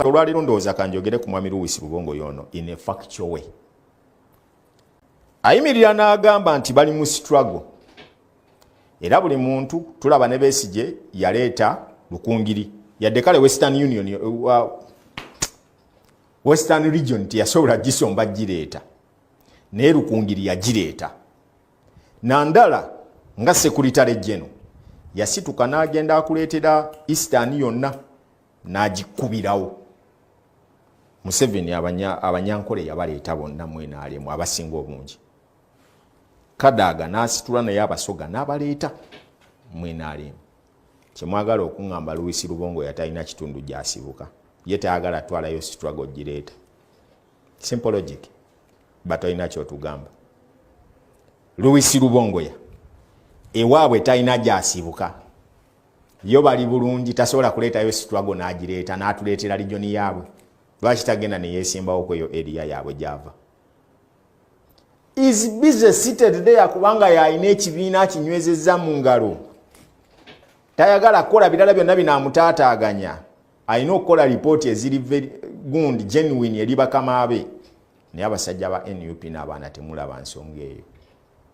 olwaliro ndowooza kanjogere ku mwami Louis Lubongo yono in a factual way. Ayimirira n'agamba nti bali mu struggle. Era buli muntu tulaba ne Besigye yaleeta lukungiri. Yadde kale Western Union Western Region tiyasobola gisomba gireeta. Naye lukungiri yagireeta. Nandala nga Secretary General yasituka n'agenda akuleetera Eastern yonna n'agikubirawo. Museveni abanyankole yabaleeta bonna mwena alimu abasinga obungi. Kadaga n'asitula naye abasoga n'abaleeta mwena alimu. Kyemwagala okuŋŋamba Louis Lubongo yatalina kitundu gy'asibuka. Ye tayagala twalayo struggle gireeta. Simple logic. Batolina kyotugamba. Louis Lubongo ewaabwe talina gy'asibuka. Yo bali bulungi tasobola kuleetayo struggle n'agireeta n'atuleetera region yaabwe. Lwaki tagenda ne yeesimbawo kweyo area yaabwe gyava. Is busy seated there kubanga yalina ekibiina kinywezezza mu ngalo. Tayagala kukola birala byonna binaamutaataaganya. Alina okukola lipooti eziri very good genuine eri bakama abe. Naye abasajja ba NUP n'abaana temulaba nsonga eyo.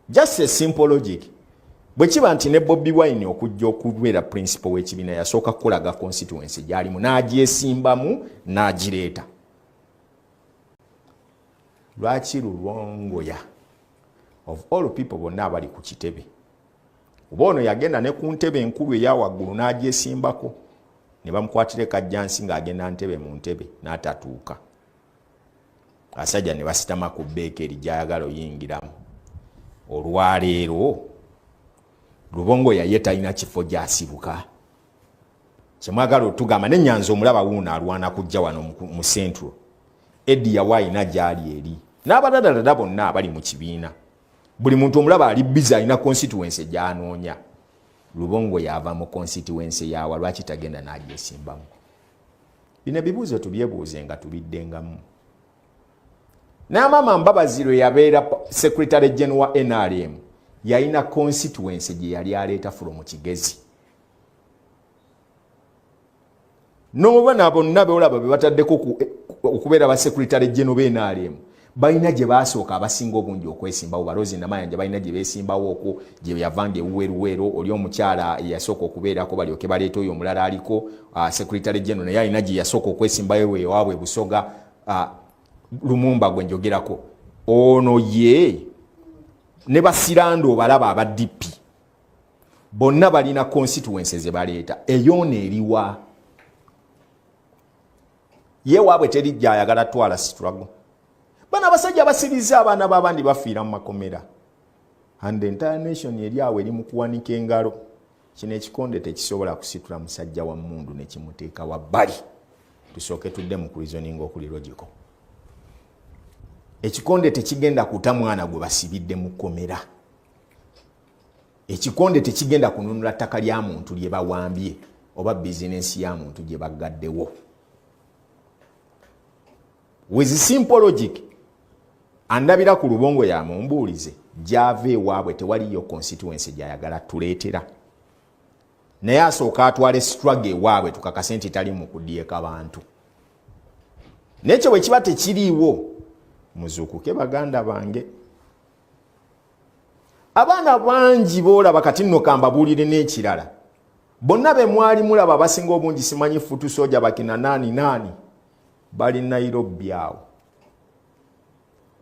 Just a simple logic. Bwe kiba nti ne Bobi Wine okujja okubeera principal w'ekibiina yasooka kukolaga constituency gyalimu n'agyesimbamu n'agireeta. Lwaki Lubongoya of all people bonna abali ku kitebe. Oba ono yagenda ne ku ntebe enkulu eya waggulu n'agyesimbako ne bamukwatire kajjansi ng'agenda ntebe mu ntebe n'atatuuka. Asajja ne basitama ku beekeri gy'ayagala oyingiramu. Olwaleero Lubongoya ye talina kifo gy'asibuka. Kyemwagala otugamba ne Nyanzi omulaba wuuno alwana kujja wano mu Central. Eddie yawaayina gy'ali eri. N'abadadadada bonna abali mu kibiina. Buli muntu omulaba ali busy alina constituency gy'anoonya. Lubongoya ava mu constituency yawa lwaki tagenda n'agyesimbamu. Bino ebibuuzo tubyebuuze nga tubiddengamu. N'amama Mbabaziro yabeera Secretary General wa NRM yalina constituency gye yali aleeta from Kigezi. N'obana bonna beolaba be bataddeko okubeera ba Secretary General be NRM balina gye baasooka abasinga obungi okwesimbawo. Balozi Namayanja balina gye beesimbawo okwo gye yavange Luweruwero oli omukyala yasooka okubeerako balyoke baleeta oyo omulala aliko Secretary General naye alina gye yasooka okwesimbayo ewaabwe Busoga Lumumba gwe njogerako. Ono ye ne basirando balaba aba DP bonna balina constituencies ze baleeta eyone eriwa ye waabwe teri gyayagala twala struggle. Bana abasajja basiriza abaana b'abandi bafiira mu makomera. And the entire nation eri awo eri mu kuwanika engalo. Kino ekikonde tekisobola kusitula musajja wa mmundu ne kimuteeka wabbali. Tusooke tudde mu reasoning okuli logical. Ekikonde tekigenda kuta mwana gwe basibidde mu komera. Ekikonde tekigenda kununula ttaka lya muntu lye bawambye oba business ya muntu gye bagaddewo. With simple logic, andabira ku Lubongoya mumbuulize gyave ewaabwe tewaliyo constituency gyayagala tuleetera. Naye asooka atwale struggle ewaabwe tukakase nti tali mu kudyeka abantu. Nekyo bwe kiba tekiriiwo muzuukuke baganda bange. Abaana bangi boolaba kati nno kambabuulire n'ekirala. Bonna be mwali mulaba basinga obungi simanyi futu soja bakina naani bali Nairobi awo.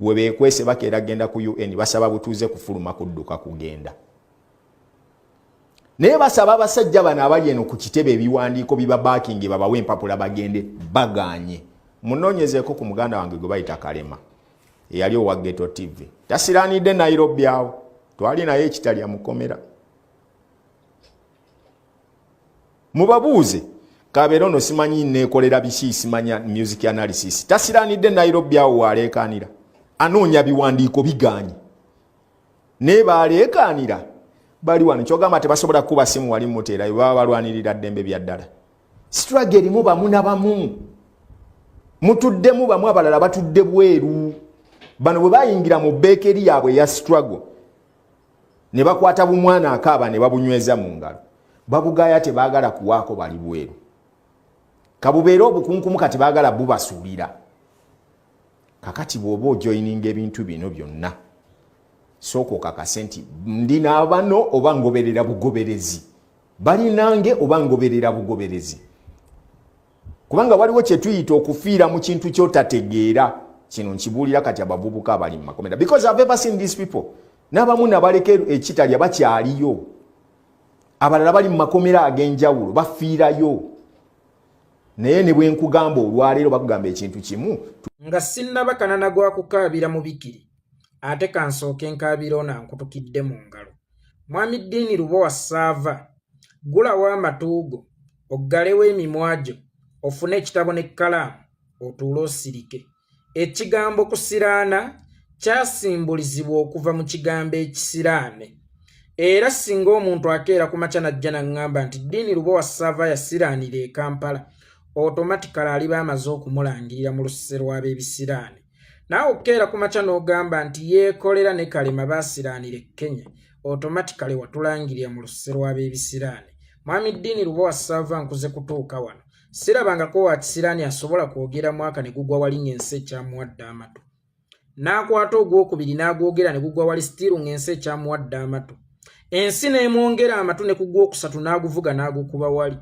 We beekwese bakeera genda ku UN basaba butuuze kufuluma kudduka kugenda. Naye basaba abasajja bano abali eno ku kitebe ebiwandiiko biba backing babawe empapula bagende baganye. Munoonyezeeko ku muganda wange gwe bayita Kalema eyali owa Ghetto TV. Tasiraanidde Nairobi awo. Twali naye ekitali amukomera. Mubabuuze kabeera ono simanyi neekolera biki simanya music analysis. Tasiraanidde Nairobi awo waleekaanira. Anoonya biwandiiko biganye. Ne baleekaanira bali wano kyogamba tebasobola kuba simu wali muteera baba balwanirira ddembe bya ddala. Struggle erimu bamu na bamu. Mutuddemu bamu abalala batudde bweru. Bano bwe bayingira mu beekeri yaabwe ya struggle ne bakwata bumwana akaaba ne babunyweza mu ngalo. Babugaya tebaagala kuwaako bali bweru. kabubeera obukunkumu kati baagala bubasuulira. Kakati bw'oba ojoyininga ebintu bino byonna sooka okakase nti ndina bano oba ngoberera bugoberezi, balinange oba ngoberera bugoberezi. Kubanga waliwo kye tuyita okufiira mu kintu ky'otategeera. Kino nkibuulira kati abavubuka abali mu makomera, because I've ever seen these people. N'abamu nabaleka ekitalya bakyaliyo, abalala bali mu makomera ag'enjawulo bafiirayo. Naye ne bwe nkugamba olwaleero bakugamba ekintu kimu nga sinnaba kanana gwa kukaabira mu bikiri ate kansooke nkaabira ono ankutukidde mu ngalo. Mwami Ddiini Lubowa Ssaava, gulawo amatuugo oggalewo emimwa gyo ofune ekitabo n'ekkalaamu otuule osirike. Ekigambo kusiraana kyasimbulizibwa okuva mu kigambo ekisiraane, era singa omuntu akeera ku makya najja n'aŋŋamba nti Ddiini Lubowa Ssaava yasiraanira e Kampala, automatically aliba amaze okumulangirira mu lusese lw'ab'ebisiraane. Naawe okeera ku makya n'ogamba nti yeekolera ne Kalema baasiraanira e Kenya, automatically watulangirira mu lusese lw'ab'ebisiraane. Mwami Ddiini Lubowa Ssaava nkuze kutuuka wano sirabangako wa kisiraani asobola kwogera mwaka ne gugwa wali ng'ensi ekyamuwadde amatu. N'akwata ogwokubiri n'agwogera ne gugwa wali stiru ng'ensi ekyamuwadde amatu. Ensi n'emwongera amatu ne kugwa okusatu n'aguvuga n'agukuba wali.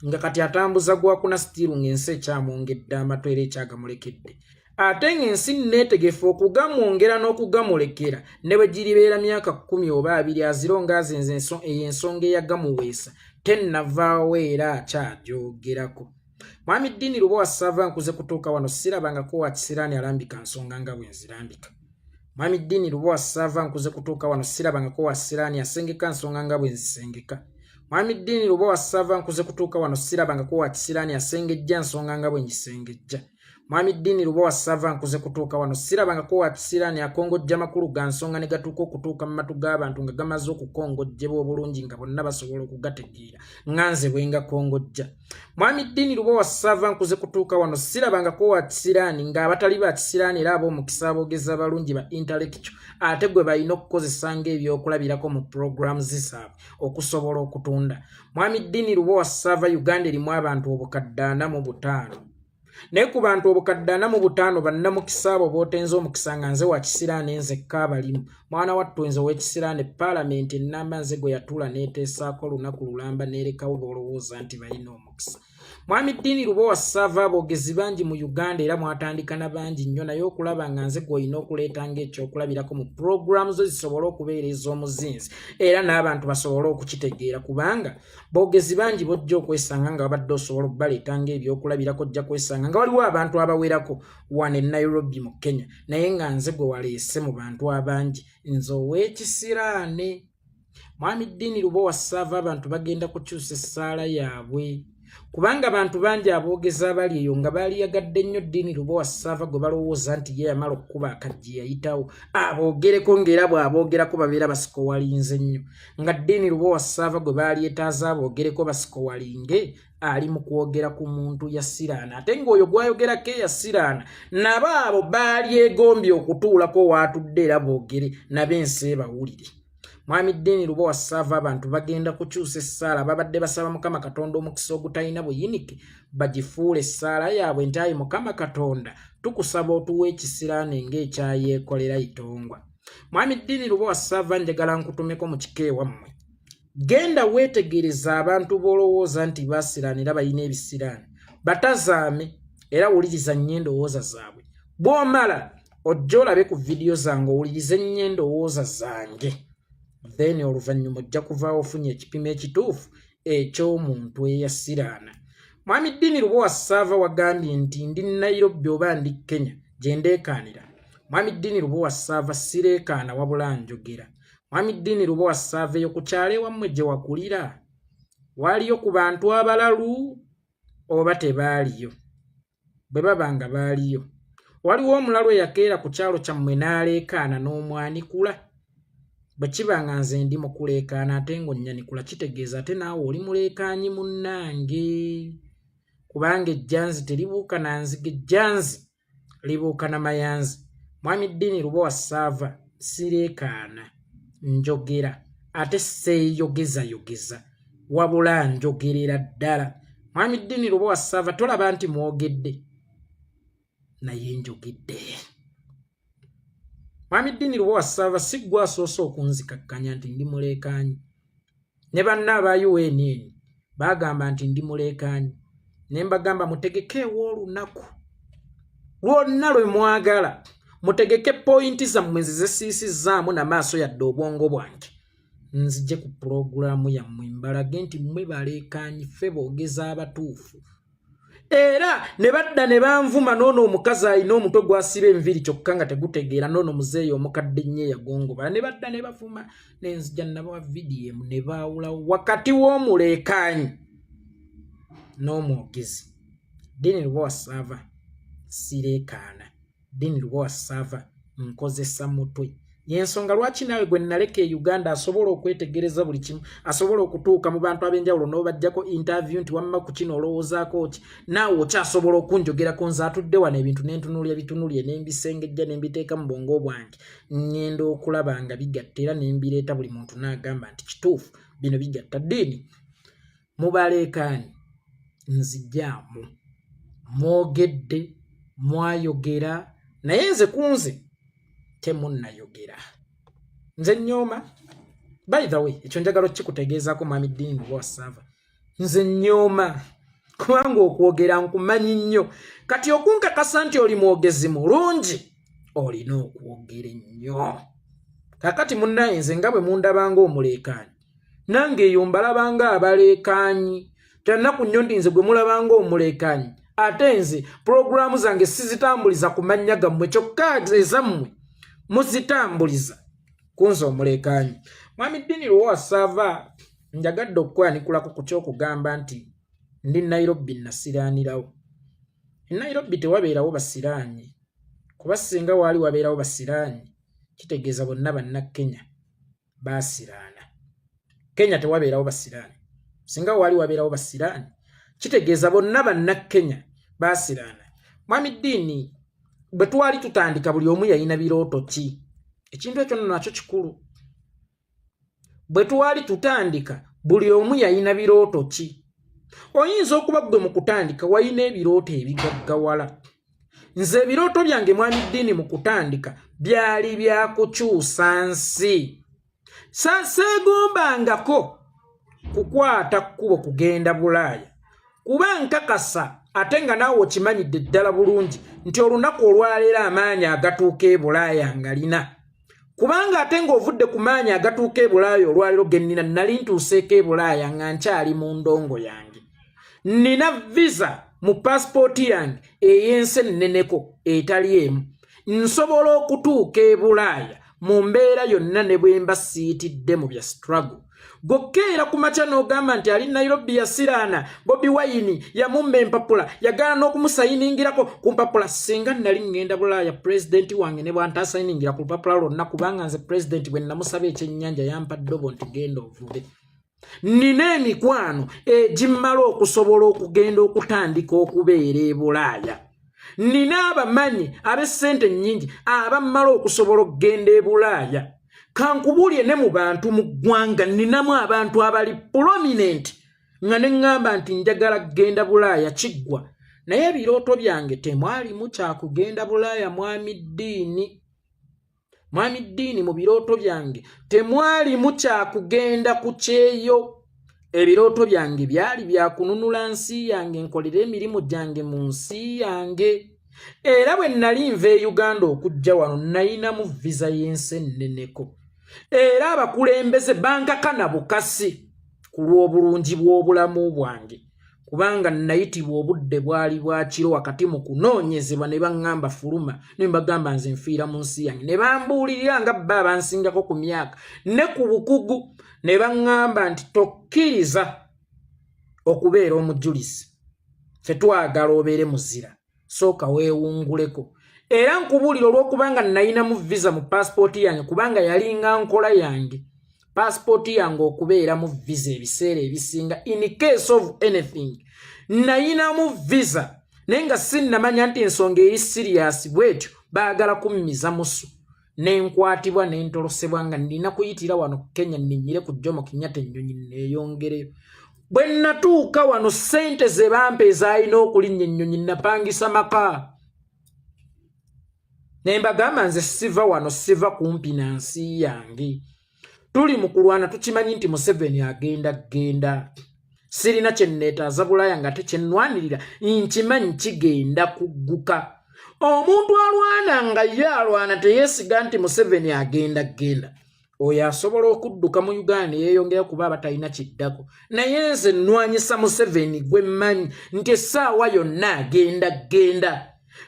Nga kati atambuza gwakuna stiru ng'ensi ekyamwongedde amatu era ekyagamulekedde. Ate ng'ensi neetegefu okugamwongera n'okugamulekera ne bwe giribeera myaka 10 oba 2 azironga azenze ensonga eyagamuweesa tennavaawo era akyagyogerako. Mwami Ddiini Lubowa Ssaava nkuze kutuuka wano sirabangako wa kisiraani alambika nsonga nga bwe nzirambika. Mwami Ddiini Lubowa Ssaava nkuze kutuuka wano sirabangako wa kisiraani asengeka nsonga nga bwe nzisengeka. Mwami Ddiini Lubowa Ssaava nkuze kutuuka wano sirabangako wa kisiraani asengejja nsonga nga bwe ngisengejja. Mwami Ddiini Lubowa Ssaava nkuze kutuuka wano sirabangako wa kisiraani akongojja makulu ga nsonga ne gatuuka okutuuka mu matu g'abantu nga gamaze okukongojjebwa obulungi nga bonna basobola okugategeera nganze bwe ngakongojja. Mwami Ddiini Lubowa Ssaava nkuze kutuuka wano sirabangako wa kisiraani ng'abatali ba kisiraani era ab'omukisa aboogeza abalungi ba intellectual ate gwe balina okukozesa ng'ebyokulabirako mu programs zaabwe okusobola okutunda. Mwami Ddiini Lubowa Ssaava Uganda erimu abantu obukadde 45. Naye ku bantu obukadde 45 bannamukisa abo bootenze omukisa nga nze wa kisiraani nzekka abalimu. Mwana wattu nze w'ekisiraani paalamenti ennamba nze gwe yatuula n'eteesaako olunaku lulamba n'erekawo b'olowooza nti balina omukisa. Mwami Ddiini Lubowa Ssaava aboogezi bangi mu Uganda era mwatandika na bangi nnyo, naye okulaba nga nze gw'olina okuleeta ng'ekyokulabirako mu programs zo zisobole okubeereza omuzinzi era n'abantu basobole okukitegeera, kubanga boogezi bangi bojja okwesanga nga babadde osobola okubaleeta ng'ebyokulabirako ojja kwesanga nga waliwo abantu abawerako wano e Nairobi mu Kenya, naye nga nze gwe waleese mu bantu abangi nze ow'ekisiraane. Mwami Ddiini Lubowa Ssaava abantu bagenda kukyusa essaala yaabwe, kubanga abantu bangi aboogeza abali eyo nga baaliyagadde nnyo Ddiini Lubowa Ssaava gwe balowooza nti ye yamala okukuba akajja yayitawo aboogereko ng'era bw'aboogerako babeera basikowalinze nnyo, nga Ddiini Lubowa Ssaava gwe baalyetaaza aboogereko basikowalinge ali mu kwogera ku muntu yasiraana, ate ng'oyo gwayogerako eyasiraana nabo abo baalyegombye okutuulako waatudde era boogere nab'ensi bawulire. Mwami Ddiini Lubowa Ssaava abantu bagenda kukyusa essaala, babadde basaba Mukama Katonda omukisa ogutalina buyinike bagifuule essaala yaabwe nti ayi Mukama Katonda tukusaba otuwa ekisiraani ng'ekyayeekolera Itongwa. Mwami Ddiini Lubowa Ssaava njagala nkutumeko mu kika ewammwe, genda weetegereza abantu b'olowooza nti baasiraanira balina ebisiraani, batazaame era wuliriza nnyo endowooza zaabwe. Bw'omala ojja olabe ku vidiyo zange owulirize nnyo endowooza zange, then oluvannyuma ojja kuvaawo ofunye ekipimo ekituufu eky'omuntu eyasiraana. Mwami Ddiini Lubowa Ssaava wagambye nti ndi Nairobi oba ndi Kenya gye ndeekaanira. Mwami Ddiini Lubowa Ssaava sireekaana wabula njogera. Mwami Ddiini Lubowa Ssaava eyo ku kyalo ewammwe gye wakulira waaliyo ku bantu abalalu oba tebaaliyo? Bwe baba nga baaliyo, waliwo omulalu eyakeera ku kyalo kyammwe n'aleekaana n'omwanikula? Bwe kiba nga nze ndi mu kuleekaana ate ng'onnyanikula kitegeeza ate naawe oli muleekaanyi munnange, kubanga ejjanzi teribuuka na nzige, ejjanzi libuuka na mayanzi. Mwami Ddiini Lubowa Ssaava sireekaana, njogera ate seeyogezayogeza wabula njogerera ddala. Mwami Dini Lubowa Sava tolaba nti mwogedde naye njogedde. Mwami Dini Lubowa Sava si gwe asoose okunzikakkanya nti ndi muleekaanyi. Ne banna aba UN bagamba nti ndi muleekaanyi. Ne mbagamba mutegekeewo olunaku lwonna lwe mwagala. Mutegeke pointi zammwe zezisiisizaamu n'amaaso yadde obwongo bwange. Nzije ku pulogulaamu yammwe mbalage nti mmwe baleekaanyi ffe boogeza abatuufu. Era ne badda ne banvuma noono omukazi alina omutwe gwasiba enviiri kyokka nga tegutegeera noono muzeeyi omukadde nnyo eyagongoba. Ne badda ne bafuma ne nzija nabawa vidiyo emu ne baawulawo wakati w'omuleekaanyi n'omwogezi. Dini Lubowa Sava sireekaana. Dini Lubowa Sava nkozesa mutwe. Yensonga lwaki naawe gwe naleka e Uganda asobola okwetegereza buli kimu, asobola okutuuka mu bantu ab'enjawulo n'obajjako interview nti wamma ku kino olowoozaako ki, naawe okyasobola okunjogerako nze atudde wano ebintu n'entunuulya bitunulye n'embisengejja n'embiteeka mu bwongo bwange. Ngenda okulaba nga bigatta era n'embireeta buli muntu n'agamba nti kituufu bino bigatta. Dini mubaleekaanyi nzijjaamu. Mwogedde, mwayogera, naye nze kunze temunnayogera. Nze nyooma. By the way, ekyo njagala kikutegeezaako Mwami Dini Lubowa Sava. Nze nyooma. Kubanga okwogera nkumanyi nnyo. Kati okunkakasa nti oli mwogezi mulungi, olina okwogera ennyo. Kakati munnaye nze nga bwe mundabanga omuleekaanyi, nange eyo mbalabanga abaleekaanyi. Tanaku nnyo ndi nze gwe mulabanga omuleekaanyi. Ate nze pulogulaamu zange sizitambuliza ku mannya gammwe kyokka ezammwe muzitambuliza kunze omuleekaanyi. Mwami Dini Lubowa Sava njagadde okwanikulako ku kyokugamba nti ndi Nairobi nasiraanirawo. Nairobi tewabeerawo basiraanyi. Kuba singa waali wabeerawo basiraanyi kitegeeza bonna bannakenya baasiraana. Kenya tewabeerawo basiraanyi. Singa waali wabeerawo basiraanyi kitegeeza bonna bannakenya baasiraana. Mwami Dini bwe twali tutandika buli omu yalina birooto ki? Ekintu ekyo nakyo kikulu. Bwe twali tutandika buli omu yalina birooto ki? Oyinza okuba gwe mu kutandika walina ebirooto ebigaggawala. Nze ebirooto byange Mwami Dini mu kutandika byali bya kukyusa nsi. Seegombangako kukwata kkubo kugenda Bulaaya. Kuba nkakasa ate nga naawe okimanyidde ddala bulungi nti olunaku olwaleero amaanyi agatuuka e Bulaaya ngalina. Kubanga ate ng'ovudde ku maanyi agatuuka e Bulaaya olwaleero ge nnina nali ntuuseeko e Bulaaya nga nkyali mu ndongo yange. Nina visa mu paspooti yange ey'ensi enneneko etali emu. Nsobola okutuuka e Bulaaya mu mbeera yonna ne bwe mba siitidde mu bya struggle. Gokeera ku makya n'ogamba nti ali Nairobi yasiraana, Bobi Wine yamumma empapula, yagala n'okumusayiningirako ku mpapula. Singa nali ngenda Bulaaya pulezidenti wange ne bw'antasayiningira ku lupapula lwonna kubanga nze pulezidenti bwe namusaba ekyennyanja yampa ddobo nti genda ovube. Nina emikwano egimmala okusobola okugenda okutandika okubeera e Bulaaya. Nina abamanyi ab'essente nnyingi abammala okusobola okugenda e Bulaaya. Kankubulye ne mu bantu mu ggwanga ninamu abantu abali prominent nga ne ŋŋamba nti njagala kugenda Bulaaya kiggwa. Naye ebirooto byange temwalimu kya kugenda Bulaaya Mwami Dini. Mwami Dini mu birooto byange temwalimu kya kugenda ku kyeyo. Ebirooto byange byali bya kununula nsi yange nkolere emirimu gyange mu nsi yange. Era bwe nali nva e Uganda okujja wano nalinamu visa y'ensi enneneko. Era abakulembeze bankakana bukasi ku lw'obulungi bw'obulamu bwange. Kubanga nayitibwa obudde bwali bwa kiro wakati mu kunoonyezebwa ne baŋŋamba fuluma ne mbagamba nze nfiira mu nsi yange. Ne bambuulirira nga bba abansingako ku myaka ne ku bukugu ne baŋŋamba nti tokkiriza okubeera omujulizi. Ffe twagala obeere muzira. Sooka weewunguleko. Era nkubuulira olw'okubanga nalina mu visa mu paspooti yange kubanga yalinga nkola yange. Paspooti yange okubeera mu visa ebiseera ebisinga in case of anything. Nalina mu visa naye nga sinnamanya nti ensonga eri serious bwetyo baagala kummiza musu. Nenkwatibwa nentolosebwa nga nina kuyitira wano Kenya nninyire ku Jomo Kenyatta ennyonyi neeyongereyo. bwe natuuka wano ssente ze bampeeza alina okulinnya ennyonyi napangisa maka ne mbagamba nze siva wano siva kumpi na nsi yange tuli mu kulwana tukimanyi nti Museveni agenda sirina kye nneetaaza Bulaaya nga tekyenwanirira nkimanyi kigenda kugguka omuntu alwana nga ye alwana teyeesiga nti Museveni agenda oyo asobola okudduka mu Uganda yeeyongera kuba abatalina kiddako naye nze nnwanyisa Museveni gwe mmanyi nti essaawa yonna agenda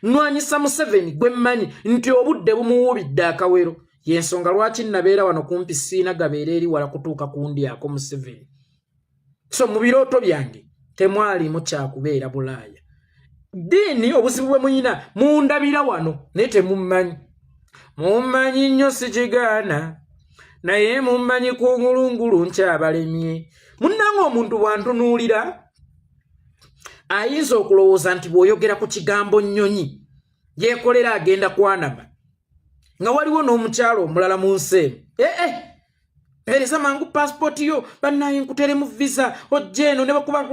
nnwanyisa Museveni gwe mmanyi nti obudde bumuwubidde akawero yensonga lwaki nabeera wano kumpi siina gabeera eri wala kutuuka kundyako Museveni so mu birooto byange temwalimu kyakubeera Bulaaya ddiini obuzibu bwe muyina mundabira wano naye temummanyi mummanyi nnyo sikigaana naye mummanyi ku ngulungulu nkyabalemye munnanga omuntu bwantunuulira ayinza okulowooza nti bw'oyogera ku kigambo nnyonyi yeekolera agenda kwanama nga waliwo n'omukyalo omulala mu nsi pereza mangu passport yo bannaye nkutere mu visa ojje eno ne bakuba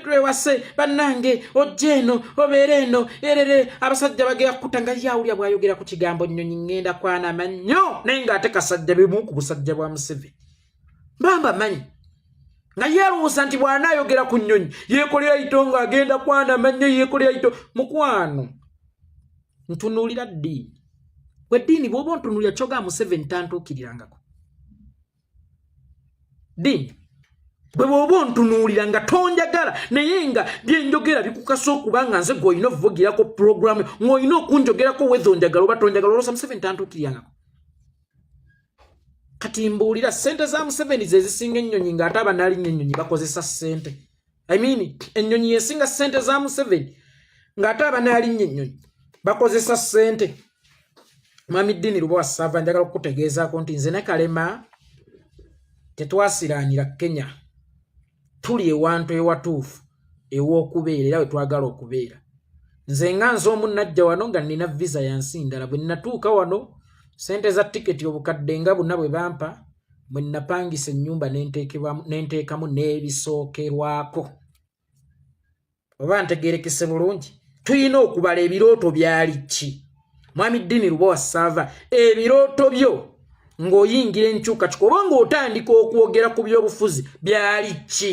twewase bannange ojje eno obeere eno erere abasajja bagera kutanga yawulya bwayogera ku kigambo nnyonyi ngenda kwanama nnyo naye ng'ate kasajja bimu ku busajja bwa Museveni mbamba manyi nga yalowooza nti bw'anaayogera ku nnyonyi yeekolera itongo agenda kwanama nnyo yeekolera ito mukwano ntunuulira ddiini bwe ddiini bw'oba ontunuulira kyoga Museveni tantuukirirangako ddiini bwe bw'oba ontunuulira nga tonjagala naye nga byenjogera bikukasa okuba nga nze gweolina okuvugirako puroguramu ng'olina okunjogerako whether onjagala oba tonjagala olowooza Museveni tantuukirirangako kati mbuulira ssente za Museveni ze zisinga ennyonyi ng'ate abanaalinnya ennyonyi bakozesa ssente ennyonyi yesinga ssente za Museveni ng'ate abanaalinnya ennyonyi bakozesa ssente Mwami Dini Lubowa Sava njagala okutegeezaako nti nze ne Kalema tetwasiraanira Kenya tuli ewantu ewatuufu ew'okubeera era we twagala okubeera nze nga nze omu najja wano nga nina visa ya nsi ndala bwe natuuka wano sente za tiketi obukadde nga buna bwe bampa bwe napangisa ennyumba n'enteekamu n'ebisookerwako oba ntegeerekese bulungi tuyina okubala ebirooto byali ki Mwami Dini Lubowa Sava ebirooto byo ng'oyingira enkyukakyuka oba ng'otandika okwogera ku by'obufuzi byali ki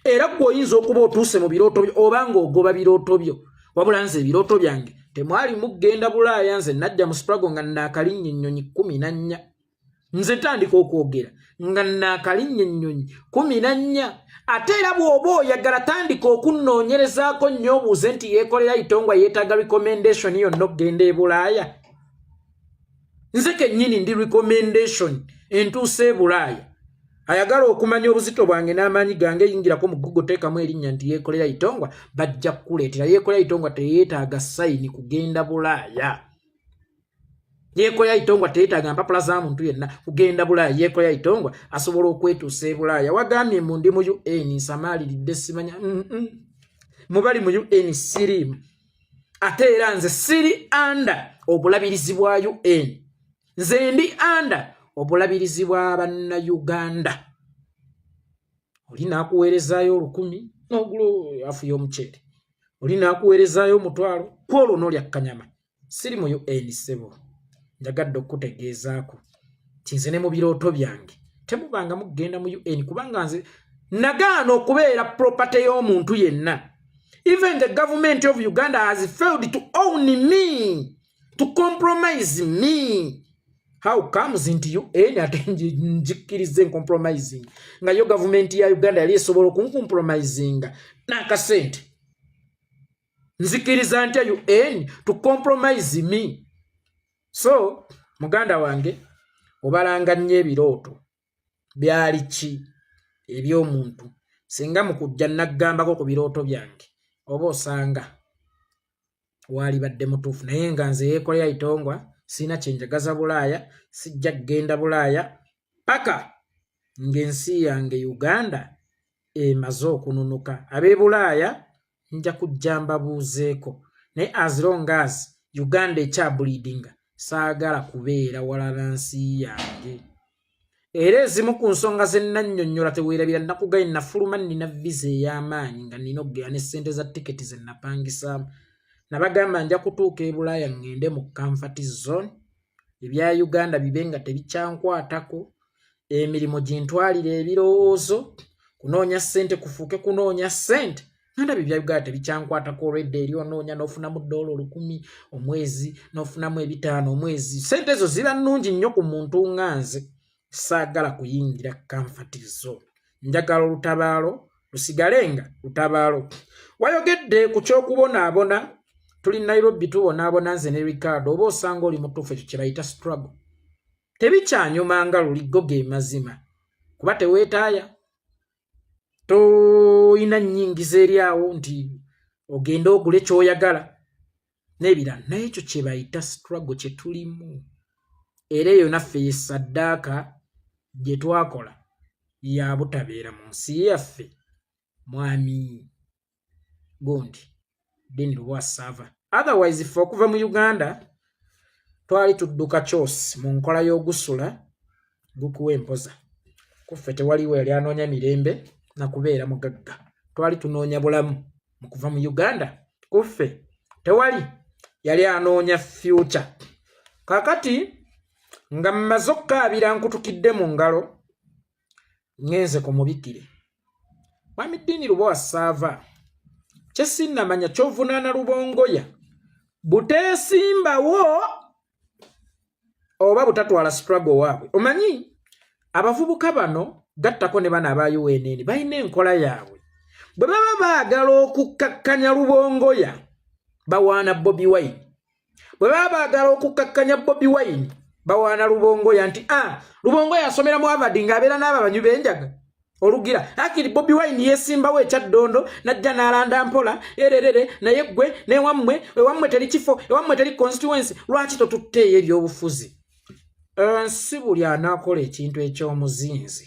era gw'oyinza okuba otuuse mu birooto byo oba ng'ogoba birooto byo wabula nze ebirooto byange temwali mugenda Bulaaya nze najja mu Sprago nga naakalinnya ennyonyi 14 nze tandika okwogera nga naakalinnya ennyonyi 14 ate era bw'oba oyagala tandika okunnoonyerezaako nnyo obuuze nti yeekolera itongwa yeetaaga recommendation yonna okugenda e Bulaaya nze kennyini ndi recommendation entuuse e Bulaaya ayagala okumanya obuzito bwange n'amaanyi gange yingirako mu Google teekamu erinnya nti yeekolera itongwa bajja kukuleetera yeekolera itongwa teyeetaaga sayini kugenda Bulaaya yeekolera itongwa teyeetaaga mpapula za muntu yenna kugenda Bulaaya yeekolera itongwa asobola okwetuusa e Bulaaya wagambye mu ndi mu UN nsamaaliridde simanya mubali mu UN siriimu ate era nze siri anda obulabirizi bwa UN nze ndi anda obulabirizi bwa bannayuganda oli naakuweerezaayo 1,000 n'ogula afu y'omuceere oli naakuweerezaayo 1,000 kwolwo n'olya kanyama siri mu UN sebo njagadde okutegeezaako nti nze ne mu birooto byange temubanga mugenda mu UN kubanga nze nagaana okubeera property y'omuntu yenna even the government of Uganda has failed to own me to compromise me how comes nti UN ate njikirize compromising nga yo government ya Uganda yali esobola okunkompromisinga n'akasente nzikiriza nti UN to compromise me so muganda wange obalanga nnyo ebirooto byali ki eby'omuntu singa mu kujja naggambako ku birooto byange oba osanga wali badde mutuufu naye nga nze yeekolera itongwa sina kyenjagaza Bulaaya sijja kgenda Bulaaya paka ng'ensi yange Uganda emaze okununuka ab'e Bulaaya nja kujja mbabuuzeeko naye as long as Uganda ekya bleedinga saagala kubeera walala nsi yange era ezimu ku nsonga ze nnannyonnyola teweerabira nakugaye nafuluma nina visa ey'amaanyi nga nina okugera ne ssente za tiketi ze napangisaamu nabagamba nja kutuuka e Bulaaya ŋŋende mu comfort zone ebya Uganda bibe nga tebikyankwatako emirimu gintwalira ebirowoozo kunoonya ssente kufuuke kunoonya ssente nandaba ebya Uganda tebikyankwatako olwedda eri onoonya n'ofunamu $1,000 omwezi n'ofunamu $5 omwezi ssente ezo ziba nnungi nnyo ku muntu nganze saagala kuyingira comfort zone njagala olutabaalo lusigalenga lutabaalo wayogedde ku ky'okubonaabona tuli Nairobi tubonaabona nze ne Ricardo oba osanga oli mutuufu ekyo kye bayita struggle tebikyanyumanga luligo ge mazima kuba teweetaaya toyina nnyingiza eri awo nti ogenda ogule ky'oyagala n'ebirala naye ekyo kye bayita struggle kye tulimu era eyo naffe ye saddaaka gye twakola ya butabeera mu nsi yaffe mwami gundi Dean Lwasava otherwise ffe okuva mu Uganda twali tudduka kyose mu nkola y'ogusula gukuwa empoza kuffe tewaliwo yali anoonya mirembe na kubeera mugagga twali tunoonya bulamu mu kuva mu Uganda kuffe tewali yali anoonya future kakati nga mmaze okkaabira nkutukidde mu ngalo ngenze ku mubikire mwami Dean Lwasava kye sinnamanya ky'ovunaana Lubongoya buteesimbawo oba butatwala struggle waabwe omanyi abavubuka bano gattako ne bano aba UNN balina enkola yaabwe bwe baba baagala okukkakkanya Lubongoya bawaana Bobi Wine bwe baba baagala okukkakkanya Bobi Wine bawaana Lubongoya nti Lubongoya asomera mu Harvard ng'abeera n'abo banyu b'enjaga olugira akiri Bobi Wine yesimbawo ekyaddondo najja n'alanda mpola ererere naye ggwe ewammwe teri kifo ewammwe teri constituency lwaki totutteeyo ebyobufuzi nsi buli anaakola ekintu eky'omuzinzi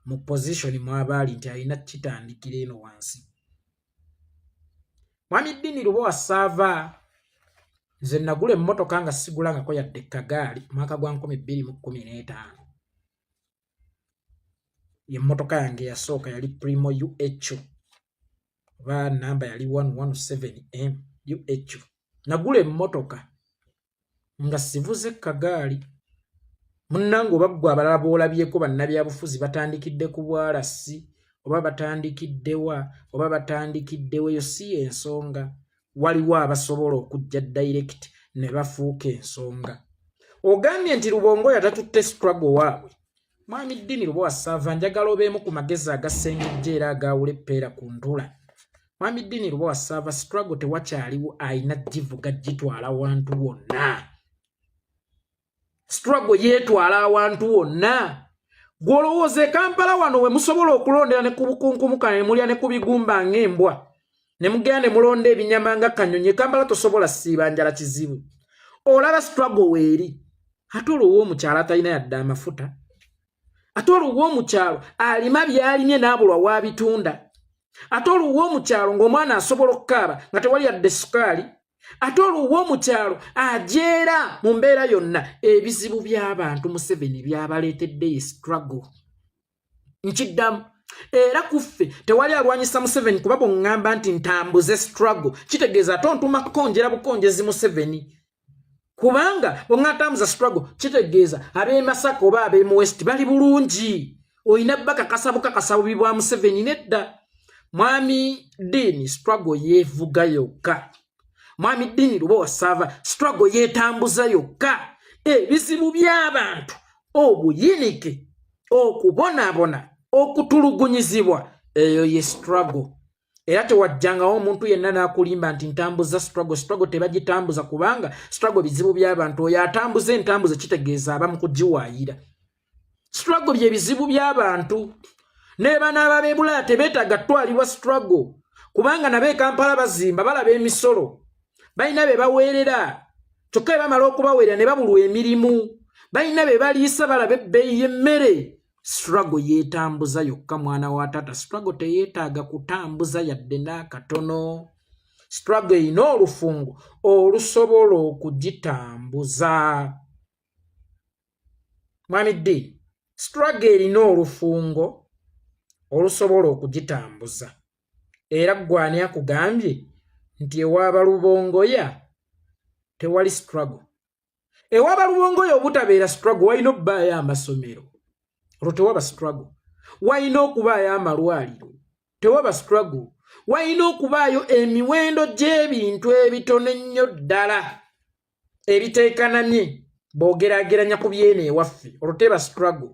mu position mw'abaali nti alina kitandikira eno wansi mwami Dean Lwasava nze nagula emmotoka nga sigulangako yadde kagaali mwaka gwa 2015 emmotoka yange yasooka yali Primo UH oba namba yali 117M UH nagula emmotoka nga sivuze kagaali munnange oba ggwe abalala boolabyeko bannabyabufuzi batandikidde ku bwalasi oba batandikiddewa oba batandikiddeweyo si ensonga waliwo abasobola okujja direct ne bafuuka ensonga ogambye nti Lubongoya tatutte struggle waabwe mwami Dean Lwasava njagala obeemu ku magezi agasengejja era agaawula eppeera ku ntula mwami Dean Lwasava struggle tewakyaliwo ayina givuga gitwala awantu wonna struggle yeetwala awantu wonna gw'olowooza Kampala wano we musobola okulondera ne ku bukunkumuka ne mulya ne ku bigumba ng'embwa ne mugenda ne mulonda ebinyama nga kanyonyi Kampala tosobola siiba njala kizibu olaba struggle weeri ate olwo omukyala talina yadde amafuta ate olwo omukyalo alima byalimye n'abulwa wabitunda ate olwo omukyalo ng'omwana asobola okukaaba nga tewali yadde sukaali ate olwo omukyalo ajeera mu mbeera yonna ebizibu by'abantu Museveni byabaleetedde ye struggle nkiddamu era kuffe tewali alwanyisa Museveni kuba bw'oŋŋamba nti ntambuze struggle kitegeeza ate ontuma kukonjera bukonjezi Museveni kubanga bw'oŋŋatambuza struggle kitegeeza ab'e Masaka oba ab'e West bali bulungi oyina bakakasa bukakasa bubi bwa Museveni nedda mwami Dean struggle yeevuga yokka mwami Dean Lwasava struggle yeetambuza yokka ebizibu by'abantu obuyinike okubonaabona okutulugunyizibwa eyo ye struggle era tewajjangawo omuntu yenna n'akulimba nti ntambuza struggle tebagitambuza kubanga struggle bizibu by'abantu oyo atambuza entambuza kitegeeza aba mu kugiwaayira struggle bye bizibu by'abantu ne banaaba b'e Bulaaya tebeetaaga ttwalibwa struggle kubanga nab'e Kampala bazimba balaba emisolo balina be baweerera kyokka be bamala okubaweerera ne babulwa emirimu balina be baliisa balaba ebbeeyi y'emmere struggle yeetambuza yokka mwana wa tata struggle teyeetaaga kutambuza yadde n'akatono struggle erina olufungu olusobola okugitambuza mwami Dean struggle erina olufungo olusobola okugitambuza era gwani akugambye nti ewaaba lubongoya tewali struggle. Ewaaba lubongoya obutabeera struggle walina obbaayo amasomero olwo tewaba struggle. Walina okubaayo amalwaliro tewaba struggle. Walina okubaayo emiwendo gy'ebintu ebitono ennyo ddala ebiteekanamye bw'ogeraageranya ku byene ewaffe olwo teba struggle.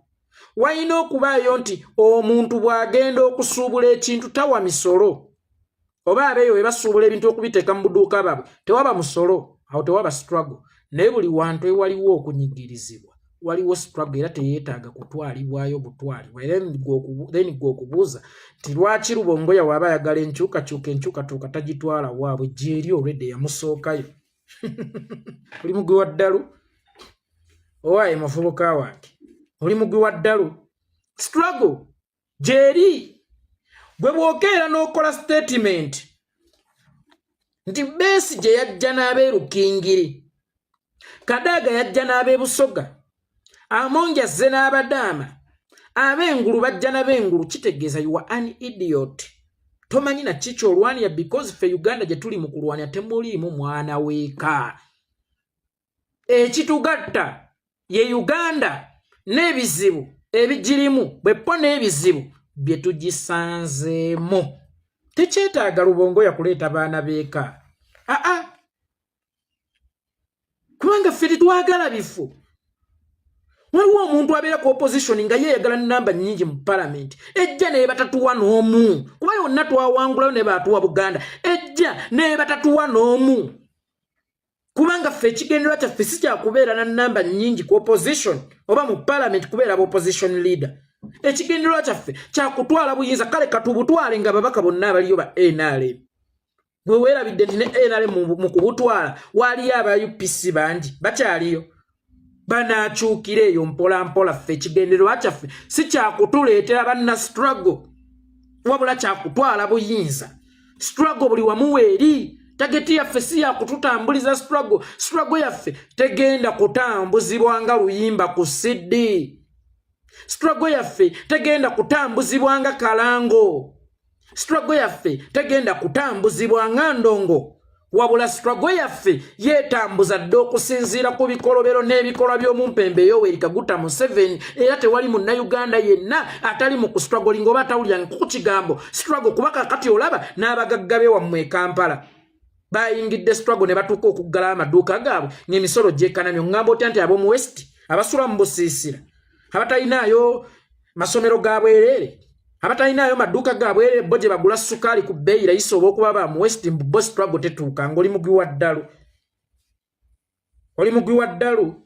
Walina okubaayo nti omuntu bw'agenda okusuubula ekintu tawa misolo oba abeeyo we basuubula ebintu okubiteeka mu buduuka bwabwe tewaba musolo, awo tewaba struggle. Naye buli wantu ewaliwo okunyigirizibwa waliwo struggle era teyeetaaga kutwalibwayo butwalibwa. Then gwe okubuuza nti lwaki Rubongoya waaba ayagala enkyukakyuka tagitwala waabwe gyeri already yamusookayo. Oli mugwi wa ddalu owaaye muvubuka wange oli mugwi wa ddalu. Struggle gyeri bwe bwokeera n'okola statement nti Besigye yajja n'abeerukingiri, Kadaga yajja n'abeebusoga, Amongi azze n'Abadaama, ab'engulu bajja n'ab'engulu, kitegeeza you are an idiot. Tomanyi na kiki olwanira because ffe Uganda gye tuli mu kulwanira temuliimu mwana weeka. Ekitugatta ye Uganda n'ebizibu ebigirimu bwepo n'ebizibu bye tugisanzeemu. Tekyetaaga Rubongoya kuleeta baana beeka. Kubanga ffe tetwagala bifo. Waliwo omuntu abeera ku opposition nga yeeyagala namba nnyingi mu parliament. Ejja ne batatuwa n'omu. Kuba yonna twawangulayo ne baatuwa Buganda. Ejja ne batatuwa n'omu. Kubanga ffe ekigendera kyaffe si kya kubeera na namba nnyingi ku opposition oba mu parliament kubeera ba opposition leader. Ekigendera kyaffe kya kutwala buyinza, kale katubutwale nga babaka bonna abaliyo ba NRM. Bwe weerabidde nti ne NRM mu kubutwala waliyo aba UPC bangi bakyaliyo. Banaakyukira eyo mpola mpola. Ffe ekigendererwa kyaffe si kya kutuleetera banna struggle wabula kya kutwala buyinza. Struggle buli wamu weeri. Tageti yaffe si ya kututambuliza struggle. Struggle yaffe tegenda kutambuzibwa nga luyimba ku CD. Struggle yaffe tegenda kutambuzibwa nga kalango. Struggle yaffe tegenda kutambuzibwa nga ndongo. Wabula struggle yaffe yeetambuza dde okusinziira ku bikolobero n'ebikolwa by'omu mpembe Yoweri Kaguta Museveni. Era tewali munnayuganda yenna atali mu kustruggle ng'oba atawulira ku kigambo struggle, kuba kakati olaba n'abagagga be wammwe e Kampala bayingidde struggle ne batuuka okuggala amaduuka gaabwe ng'emisolo gyekanamye. Ngamba otya nti ab'omu West abasula mu busiisira abatalinaayo masomero ga bwereere abatalinaayo maduuka ga bwereere bo gye bagula sukaali ku bbeeyi layisi oba okuba ba mu West mbubo struggle tetuuka. Ng'oli mugwi wa ddalu. Oli mugwi wa ddalu.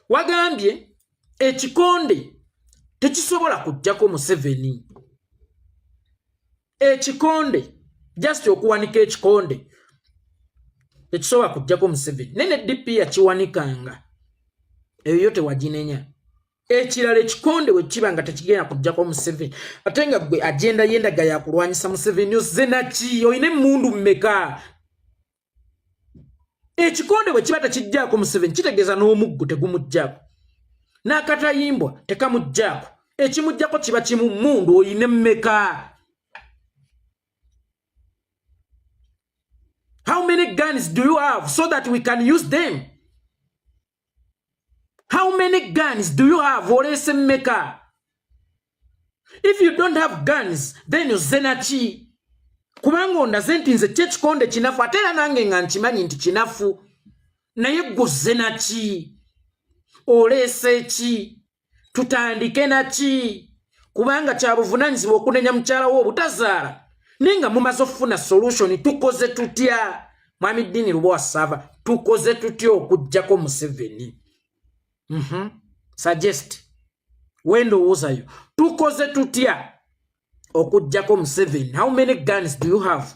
Wagambye ekikonde tekisobola kujjako Museveni. Ekikonde just okuwanika ekikonde tekisobola kujjako Museveni. Nene DP yakiwanikanga eyo yote waginenya. Ekirala ekikonde we kiba nga tekigenda kujjako Museveni. Ate nga gwe agenda yendaga yakulwanyisa Museveni ozze naki oyina emmundu mmeka? Ekikonde we kiba tekijjaako Museveni kitegeeza n'omuggo tegumujjaako, n'akatayimbwa tekamujjaako. Ekimujjako kiba kimu mmundu oyina mmeka? How many guns do you have so that we can use them? How many guns do you have? Olese mmeka? If you don't have guns, then ozze naki? Kubanga ondaze nti nze kyekikonde kinafu ate era nange nga nkimanyi nti kinafu. Naye ggozze naki? Olese ki? Tutandike naki? Kubanga kya buvunaanyizibwa okunenya mukyala wo obutazaala. Ninga mumaze okufuna solution tukoze tutya? Mwami Dini Lubowa Sava tukoze tutya okujjako Museveni? Suggest. Wendo uzayo. Tukoze tutya okujjako Museveni? How many guns do you have?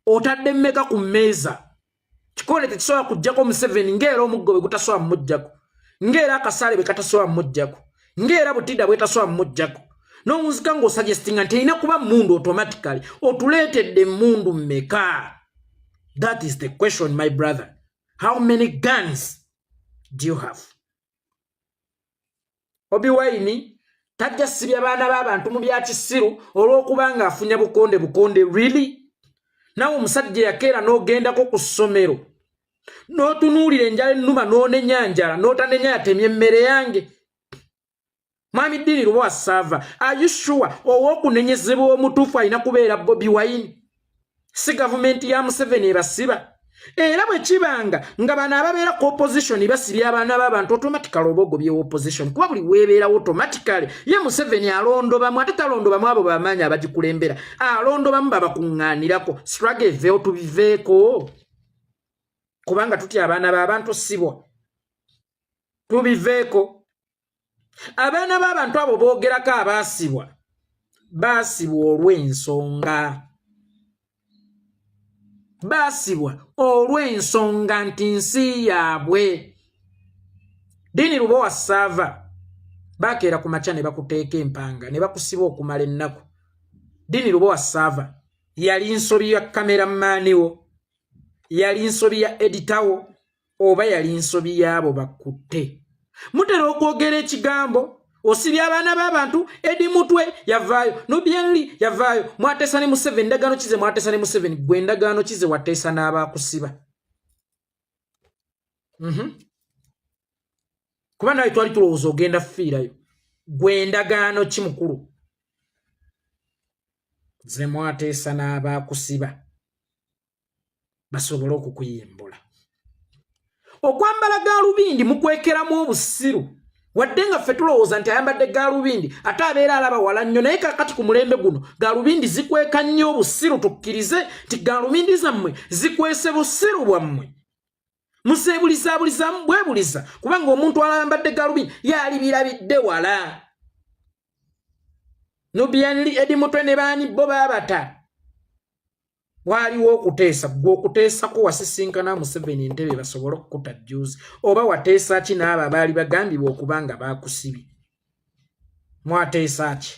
Otadde mmeka ku mmeeza? Kikonde tekisobola kujjako Museveni ng'era omuggo bwe gutasobola mujjako, ng'era akasaale bwe katasobola mujjako, ng'era butida bwe tasobola mujjako. N'omuzika ng'osuggestinga nti erina kuba mmundu automatically. Otuleetedde mmundu mmeka? That is the question, my brother. How many guns do you have? Bobi Wine tajja sibya baana b'abantu mu bya kisiru olw'okubanga afunya bukonde really nawe omusajja yakeera n'ogendako ku ssomero n'otunuulira enjala ennuma n'onenyanjala n'otanenya yatemye emmere yange Mwami Dini Lubowa Sava, are you sure ow'okunenyezebwa omutuufu alina kubeera Bobi Wine? Si gavumenti ya Museveni ebasiba. Era bwe kibanga nga bano ababeera ku opposition basibya abaana b'abantu automatically oba ogobye opposition kuba buli weebeera automatically ye Museveni alondobamu ate talondobamu abo bamaanyi abagikulembera alondobamu babakuŋŋaanirako struggle eveewo tubiveeko kubanga tutya abaana b'abantu sibwa tubiveeko abaana b'abantu abo boogerako abaasibwa baasibwa olw'ensonga nti nsi yaabwe. Dini Lubowa Sava bakeera ku makya ne bakuteeka empanga ne bakusiba okumala ennaku. Dini Lubowa Sava yali nsobi ya kameramaani wo, yali nsobi ya editawo, oba yali nsobi y'abo bakutte. Mutera okwogera ekigambo osibya abaana b'abantu Edi Mutwe yavaayo Nubienli yavaayo Mwatesa ne Museveni endagaano kize Mwatesa ne Museveni gwe endagaano kize wateesa n'abaakusiba. Kuba nawe twali tulowooza ogenda fiirayo gwe endagaano ki mukulu ze Mwateesa n'abaakusiba basobole okukuyimbula. Okwambala gaalubindi mukwekeramu obusiru wadde nga ffe tulowooza nti ayambadde gaalubindi ate abeera alaba wala nnyo naye kakati ku mulembe guno gaalubindi zikweka nnyo obusiru tukkirize nti gaalubindi zammwe zikwese busiru bwammwe museebulisaabulisaamu bwebulisa kubanga omuntu ayambadde gaalubindi yaali birabidde wala. Nubienli Edi Mutwe ne baani bo baabata waliwo okuteesa gw'okuteesako wasisinkana Museveni entebe basobole okukuta juice oba wateesa ki n'abo baali bagambibwa okubanga baakusibye. Mwateesa ki?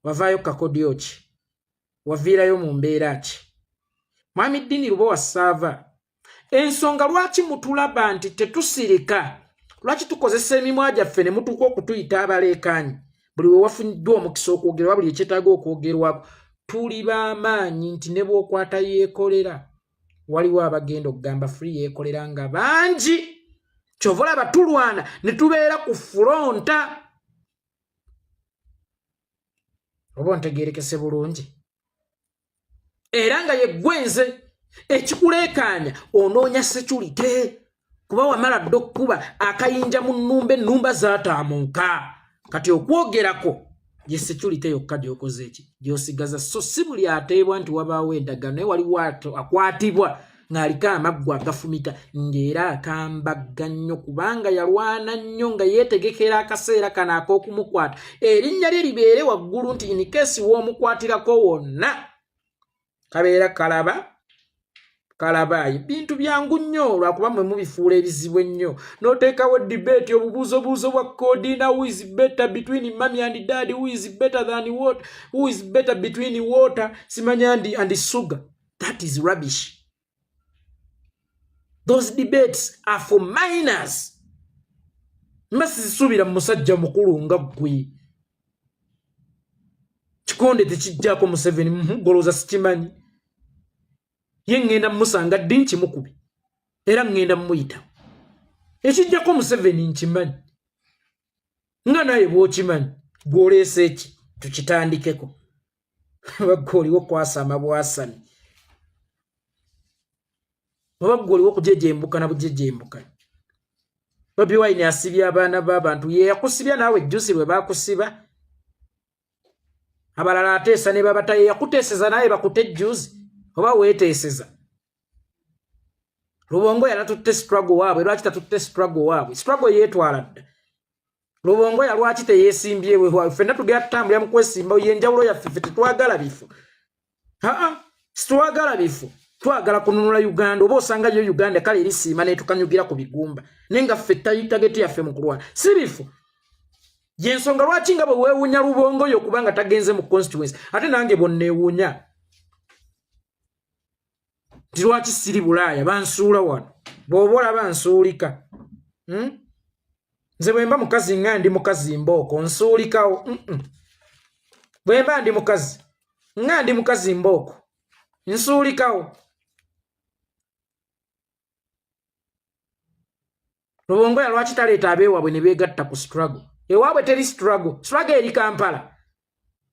Wavaayo kakodyo ki? Waviirayo mu mbeera ki? Mwami Dini Lubowa Sava, ensonga lwaki mutulaba nti tetusirika, lwaki tukozesa emimwa gyaffe ne mutuuka okutuyita abaleekaanyi buli we wafuniddwa omukisa okwogerwa buli ekyetaaga okwogerwako tuli b'amaanyi nti ne bw'okwata yeekolera waliwo abagenda okugamba free yeekolera nga bangi kyova olaba tulwana ne tubeera ku fronta. Oba ontegeerekese bulungi era nga yeggwenze ekikuleekaanya onoonya security kuba wamala dde okkuba akayinja mu nnumba ennumba zaataamunka kati okwogerako ye security yokka gy'okoze eki gy'osigaza so si buli ateebwa nti wabaawo endagaano naye waliwo akwatibwa ng'aliko amaggwa agafumita ng'era akambagga nnyo kubanga yalwana nnyo nga yeetegekera akaseera kano ak'okumukwata erinnya lye libeere waggulu nti in case w'omukwatirako wonna kabeera kalabaayo bintu byangu nnyo lwakuba mwe mubifuula ebizibu ennyo n'oteekawo debate obubuuzobuuzo bwa Codina who is better between mommy and daddy, who is better than what, who is better between water simanya and sugar. That is rubbish. Those debates are for minors. Mbasizisubira musajja mukulu nga ggwe kikonde tekijjaako Museveni mugoloza sikimanyi ye ngenda musanga ddi nkimukubi era ngenda muyita ekijjako Museveni nkimanyi nga naye bw'okimanyi gw'oleesa eki tukitandikeko bagga oliwo kwasama bwasami obagga oliwo kujejembuka na bujejembuka. Bobi Wine asibya abaana b'abantu ye yakusibya naawe ejjusi bwe baakusiba abalala ateesa ne babata ye yakuteeseza naye bakute ejjusi oba weeteeseza. Lubongo yalatutte struggle waabwe lwaki tatutte struggle waabwe struggle yeetwala dda. Lubongo yalwaki teyeesimbyewe waabwe ffenna tugera tutambulira mu kwesimba yenjawulo yaffe ffe tetwagala bifu situwagala bifu twagala kununula Uganda oba osangayo Uganda kale erisiima netukanyugira ku bigumba naye nga ffe tageti yaffe mu kulwana si bifu. Yensonga lwaki nga bwe weewuunya Lubongo yo kubanga tagenze mu constituency ate nange bonneewuunya nti lwaki siri Bulaaya bansuula wano bw'oba olaba nsuulika nze bwemba mukazi nga ndi mukazi mbooko nsuulikawo bwemba ndi mukazi nga ndi mukazi mbooko nsuulikawo. Lubongoya lwaki taleeta abeewaabwe ne beegatta ku struggle? Ewaabwe teri struggle eri Kampala.